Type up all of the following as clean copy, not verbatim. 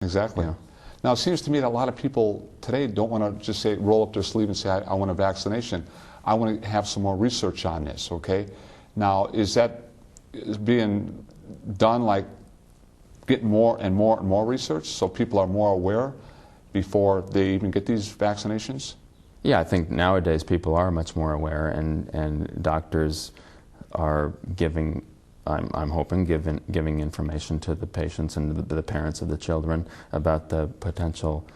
Exactly. Yeah. Now, it seems to me that a lot of people today don't want to just say, roll up their sleeve and say, I want a vaccination. I want to have some more research on this, okay? Now, is being done like getting more and more and more research so people are more aware before they even get these vaccinations? Yeah, I think nowadays people are much more aware, and doctors are giving, I'm hoping, giving information to the patients and the parents of the children about the potential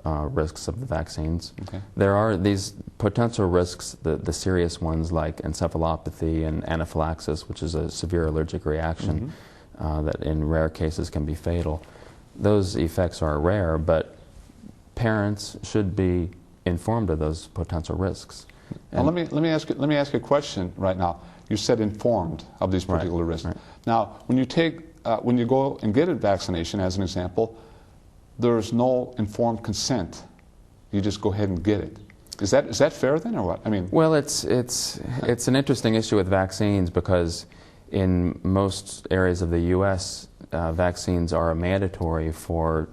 risks of the vaccines. Okay. There are these potential risks, the serious ones like encephalopathy and anaphylaxis, which is a severe allergic reaction that in rare cases can be fatal. Those effects are rare, but parents should be informed of those potential risks. Now, let me ask you a question right now. You said informed of these particular risks. Right. Now, when you go and get a vaccination, as an example, there's no informed consent. You just go ahead and get it. Is that fair then, or what? I mean, well, it's an interesting issue with vaccines because in most areas of the U.S., vaccines are mandatory for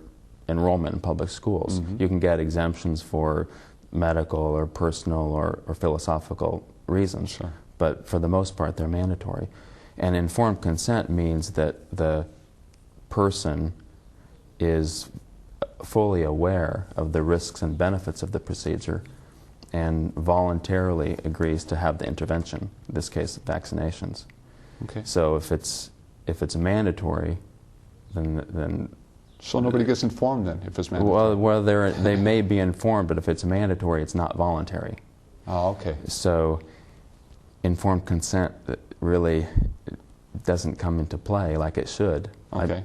enrollment in public schools. You can get exemptions for medical or personal or philosophical reasons, Sure. but for the most part they're mandatory. And informed consent means that the person is fully aware of the risks and benefits of the procedure and voluntarily agrees to have the intervention, in this case vaccinations. okay. So if it's mandatory, then So nobody gets informed then if it's mandatory? well, they may be informed, but if it's mandatory, it's not voluntary. Oh, okay. So informed consent really doesn't come into play like it should Okay.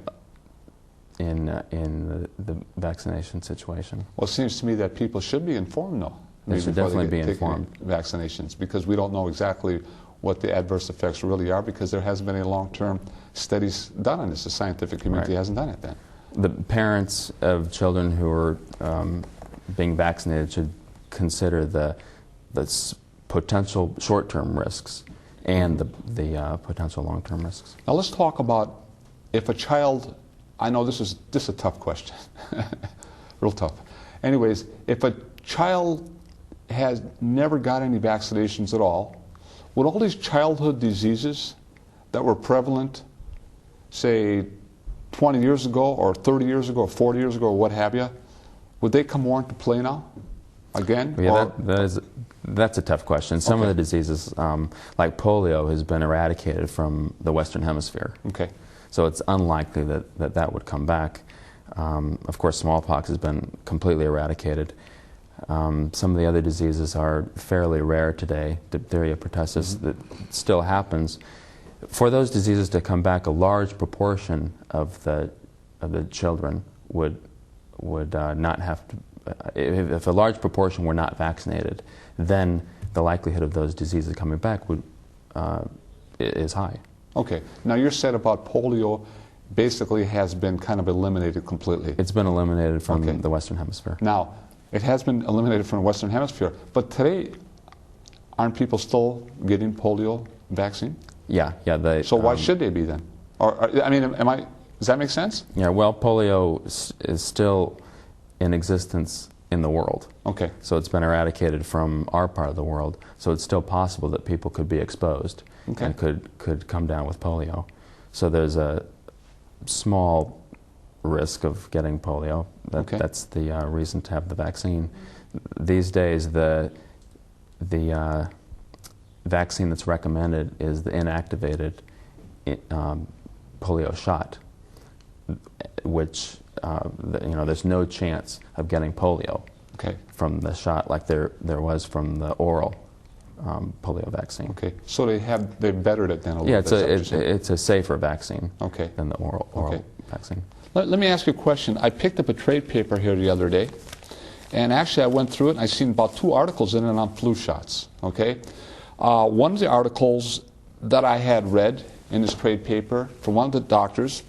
in the vaccination situation. Well, it seems to me that people should be informed, though. They should before definitely be take informed. vaccinations, because we don't know exactly what the adverse effects really are, because there hasn't been any long-term studies done on this. The scientific community Right. hasn't done it then. The parents of children who are being vaccinated should consider the potential short-term risks and the potential long-term risks. Now let's talk about if a child, I know this is a tough question, real tough. Anyways, if a child has never got any vaccinations at all, would all these childhood diseases that were prevalent, say 20 years ago or 30 years ago or 40 years ago or what have you, would they come more into play now again? Yeah, that's a tough question. Some of Okay. the diseases, like polio, has been eradicated from the Western Hemisphere. Okay. So it's unlikely that would come back. Of course, smallpox has been completely eradicated. Some of the other diseases are fairly rare today. Diphtheria, pertussis, that still happens. For those diseases to come back, a large proportion of the children would not have to. If a large proportion were not vaccinated, then the likelihood of those diseases coming back is high. Okay. Now you're said about polio basically has been kind of eliminated completely. It's been eliminated from Okay. the Western Hemisphere. Now, it has been eliminated from the Western Hemisphere, but today, aren't people still getting polio vaccine? Yeah. So why should they be then? I mean, does that make sense? Yeah. Well, polio is still in existence in the world. Okay. So it's been eradicated from our part of the world. So it's still possible that people could be exposed Okay. and could come down with polio. So there's a small risk of getting polio. Okay. That's the reason to have the vaccine. These days, the vaccine that's recommended is the inactivated polio shot, which there's no chance of getting polio Okay. from the shot like there was from the oral polio vaccine. Okay. So they've bettered it then a little Yeah, bit. it's a safer vaccine Okay. than the oral Okay. vaccine. Let me ask you a question. I picked up a trade paper here the other day, and actually I went through it and I seen about 2 articles in it on flu shots. Okay. One of the articles that I had read in this trade paper from one of the doctors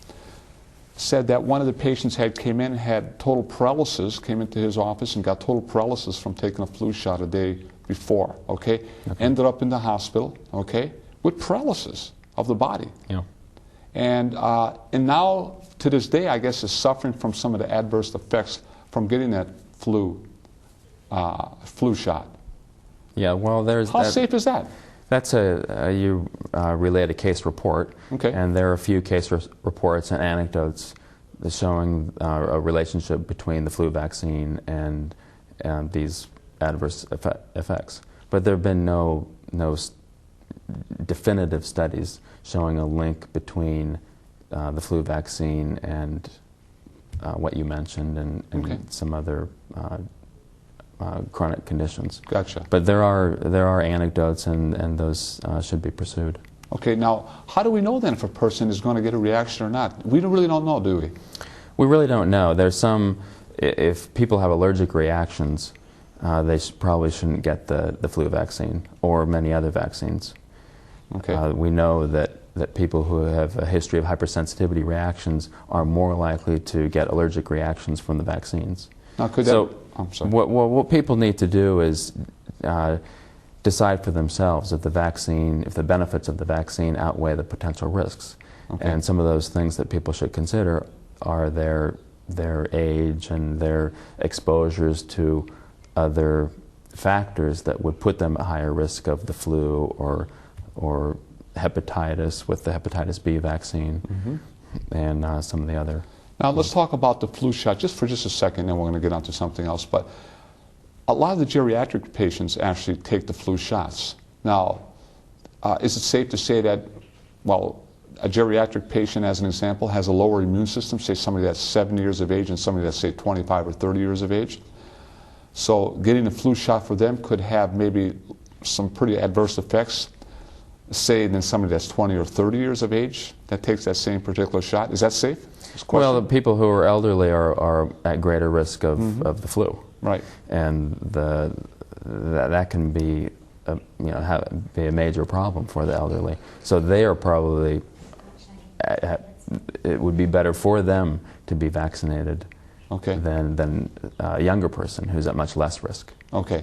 said that one of the patients came in and had total paralysis, came into his office and got total paralysis from taking a flu shot a day before, okay? Ended up in the hospital, okay, with paralysis of the body. Yeah. And now, to this day, I guess, is suffering from some of the adverse effects from getting that flu shot. Yeah, well, there's How safe is that? That's you relayed a case report, Okay. and there are a few case reports and anecdotes showing a relationship between the flu vaccine and these adverse effects. But there have been no definitive studies showing a link between the flu vaccine and what you mentioned and Okay. some other chronic conditions. Gotcha. But there are anecdotes, and those should be pursued. Okay, now, how do we know then if a person is going to get a reaction or not? We really don't know, do we? We really don't know. There's if people have allergic reactions, they probably shouldn't get the flu vaccine or many other vaccines. Okay. We know that people who have a history of hypersensitivity reactions are more likely to get allergic reactions from the vaccines. Now, could So that... I'm sorry. what people need to do is decide for themselves if the benefits of the vaccine outweigh the potential risks. Okay. And some of those things that people should consider are their age and their exposures to other factors that would put them at higher risk of the flu or hepatitis with the hepatitis B vaccine, and some of the other. Now, let's talk about the flu shot just for a second, then we're going to get on to something else. But a lot of the geriatric patients actually take the flu shots. Now, is it safe to say that, well, a geriatric patient, as an example, has a lower immune system, say somebody that's 70 years of age and somebody that's, say, 25 or 30 years of age? So getting a flu shot for them could have maybe some pretty adverse effects, say, than somebody that's 20 or 30 years of age that takes that same particular shot. Is that safe? Well, the people who are elderly are at greater risk of the flu. Right. And that can be be a major problem for the elderly. So they are probably, it would be better for them to be vaccinated than a younger person who's at much less risk. Okay.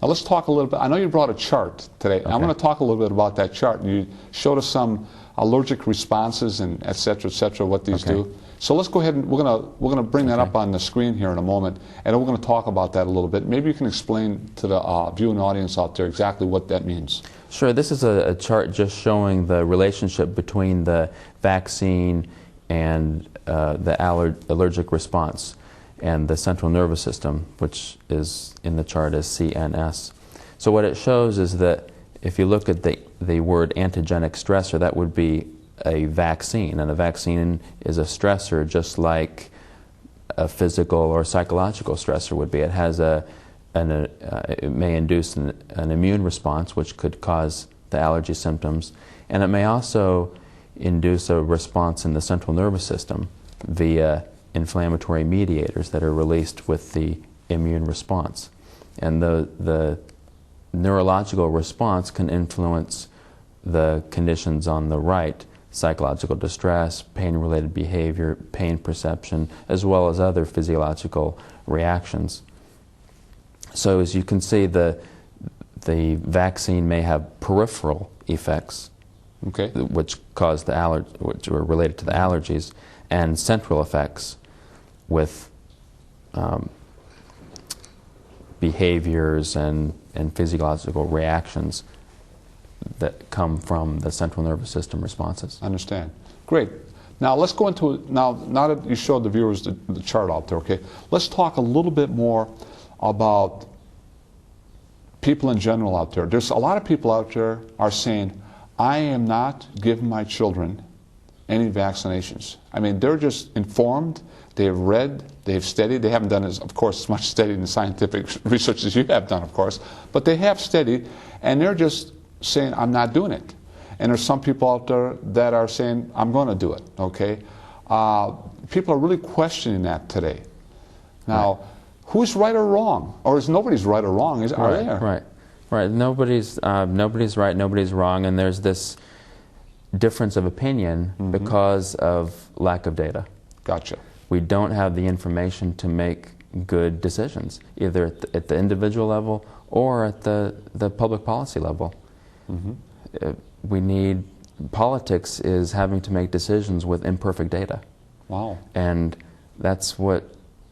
Now let's talk a little bit. I know you brought a chart today. Okay. I'm going to talk a little bit about that chart. And you showed us some allergic responses and et cetera, what these do. So let's go ahead and we're going to bring that up on the screen here in a moment, and then we're going to talk about that a little bit. Maybe you can explain to the viewing audience out there exactly what that means. Sure. This is a chart just showing the relationship between the vaccine and the allergic response and the central nervous system, which is in the chart as CNS. So what it shows is that if you look at the word antigenic stressor, that would be a vaccine, and a vaccine is a stressor just like a physical or psychological stressor would be. It has it may induce an immune response, which could cause the allergy symptoms, and it may also induce a response in the central nervous system via inflammatory mediators that are released with the immune response. And the neurological response can influence the conditions on the right: psychological distress, pain-related behavior, pain perception, as well as other physiological reactions. So as you can see, the vaccine may have peripheral effects, which cause which are related to the allergies, and central effects with behaviors and physiological reactions that come from the central nervous system responses. I understand. Great. Now let's go into, now that you showed the viewers the chart out there, okay, let's talk a little bit more about people in general out there. There's a lot of people out there are saying, I am not giving my children any vaccinations. I mean, they're just informed, they've read, they've studied. They haven't done, of course, as much studying and scientific research as you have done, of course, but they have studied, and they're just saying, I'm not doing it. And there's some people out there that are saying, I'm going to do it, okay? People are really questioning that today. Now, who's right or wrong? Or is nobody's right or wrong? Are there? Right. Nobody's right, nobody's wrong, and there's this difference of opinion because of lack of data. Gotcha. We don't have the information to make good decisions, either at the individual level or at the public policy level. We need politics is having to make decisions with imperfect data. Wow. And that's what